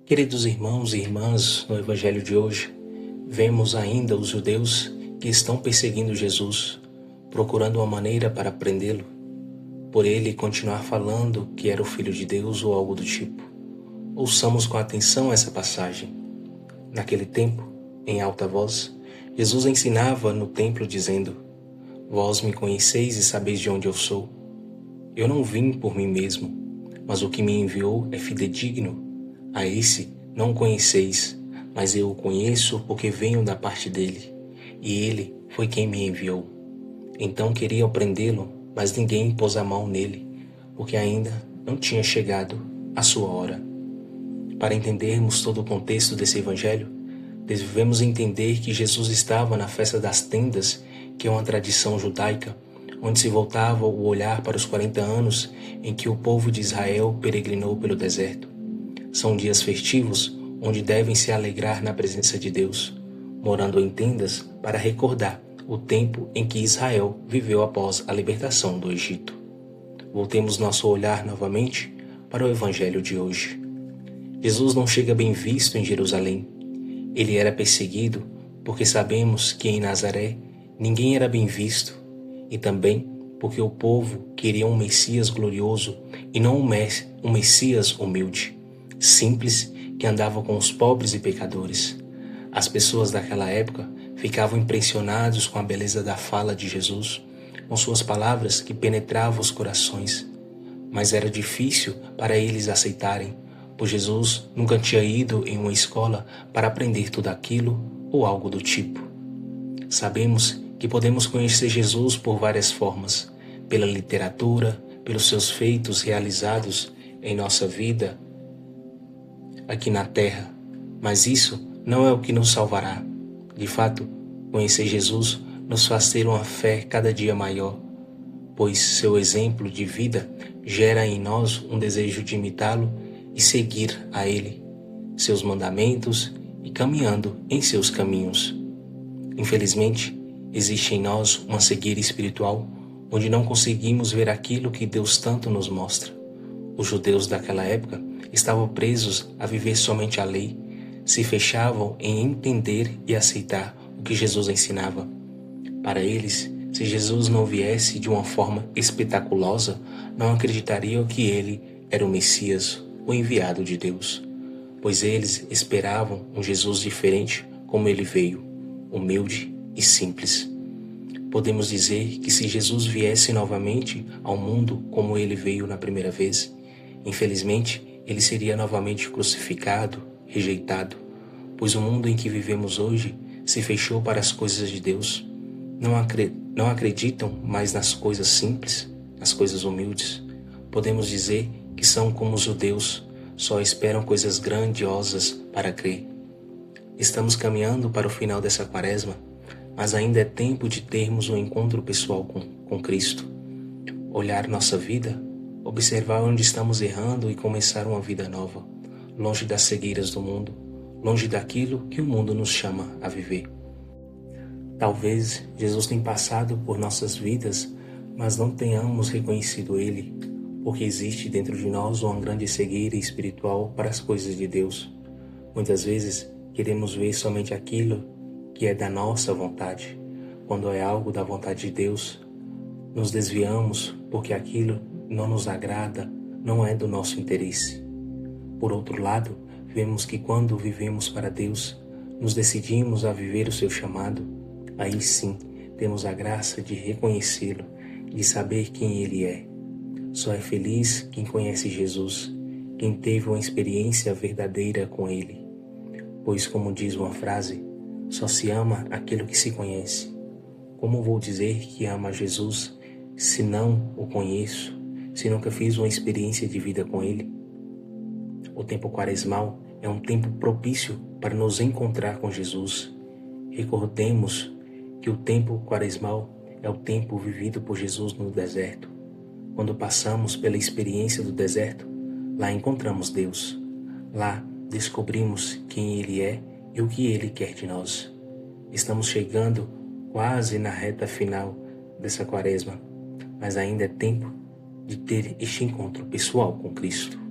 Queridos irmãos e irmãs, no Evangelho de hoje, vemos ainda os judeus que estão perseguindo Jesus, procurando uma maneira para prendê-lo, por ele continuar falando que era o Filho de Deus ou algo do tipo. Ouçamos com atenção essa passagem. Naquele tempo, em alta voz, Jesus ensinava no templo dizendo: Vós me conheceis e sabeis de onde eu sou. Eu não vim por mim mesmo, mas o que me enviou é fidedigno. A esse não o conheceis, mas eu o conheço porque venho da parte dele, e ele foi quem me enviou. Então queriam prendê-lo, mas ninguém pôs a mão nele, porque ainda não tinha chegado a sua hora. Para entendermos todo o contexto desse evangelho, devemos entender que Jesus estava na festa das tendas, que é uma tradição judaica, onde se voltava o olhar para os 40 anos em que o povo de Israel peregrinou pelo deserto. São dias festivos onde devem se alegrar na presença de Deus, morando em tendas para recordar o tempo em que Israel viveu após a libertação do Egito. Voltemos nosso olhar novamente para o Evangelho de hoje. Jesus não chega bem visto em Jerusalém. Ele era perseguido porque sabemos que em Nazaré ninguém era bem visto, e também porque o povo queria um Messias glorioso e não um Messias humilde, simples, que andava com os pobres e pecadores. As pessoas daquela época ficavam impressionados com a beleza da fala de Jesus, com suas palavras que penetravam os corações. Mas era difícil para eles aceitarem, pois Jesus nunca tinha ido em uma escola para aprender tudo aquilo ou algo do tipo. Sabemos que podemos conhecer Jesus por várias formas, pela literatura, pelos seus feitos realizados em nossa vida aqui na terra, mas isso não é o que nos salvará. De fato, conhecer Jesus nos faz ter uma fé cada dia maior, pois seu exemplo de vida gera em nós um desejo de imitá-lo e seguir a ele, seus mandamentos e caminhando em seus caminhos. Infelizmente, existe em nós uma cegueira espiritual onde não conseguimos ver aquilo que Deus tanto nos mostra. Os judeus daquela época estavam presos a viver somente a lei, se fechavam em entender e aceitar o que Jesus ensinava. Para eles, se Jesus não viesse de uma forma espetaculosa, não acreditariam que ele era o Messias, o enviado de Deus, pois eles esperavam um Jesus diferente como ele veio, humilde e simples. Podemos dizer que se Jesus viesse novamente ao mundo como ele veio na primeira vez, infelizmente, ele seria novamente crucificado, rejeitado, pois o mundo em que vivemos hoje se fechou para as coisas de Deus. Não acreditam mais nas coisas simples, nas coisas humildes. Podemos dizer que são como os judeus, só esperam coisas grandiosas para crer. Estamos caminhando para o final dessa quaresma, mas ainda é tempo de termos um encontro pessoal com Cristo. Olhar nossa vida, observar onde estamos errando e começar uma vida nova, longe das cegueiras do mundo, longe daquilo que o mundo nos chama a viver. Talvez Jesus tenha passado por nossas vidas, mas não tenhamos reconhecido Ele, porque existe dentro de nós uma grande cegueira espiritual para as coisas de Deus. Muitas vezes queremos ver somente aquilo que é da nossa vontade, quando é algo da vontade de Deus. Nos desviamos porque aquilo não nos agrada, não é do nosso interesse. Por outro lado, vemos que quando vivemos para Deus, nos decidimos a viver o seu chamado, aí sim temos a graça de reconhecê-lo, de saber quem Ele é. Só é feliz quem conhece Jesus, quem teve uma experiência verdadeira com Ele. Pois, como diz uma frase, só se ama aquilo que se conhece. Como vou dizer que ama Jesus se não o conheço, se nunca fiz uma experiência de vida com Ele? O tempo quaresmal é um tempo propício para nos encontrar com Jesus. Recordemos que o tempo quaresmal é o tempo vivido por Jesus no deserto. Quando passamos pela experiência do deserto, lá encontramos Deus. Lá descobrimos quem Ele é e o que Ele quer de nós. Estamos chegando quase na reta final dessa quaresma, mas ainda é tempo de ter este encontro pessoal com Cristo.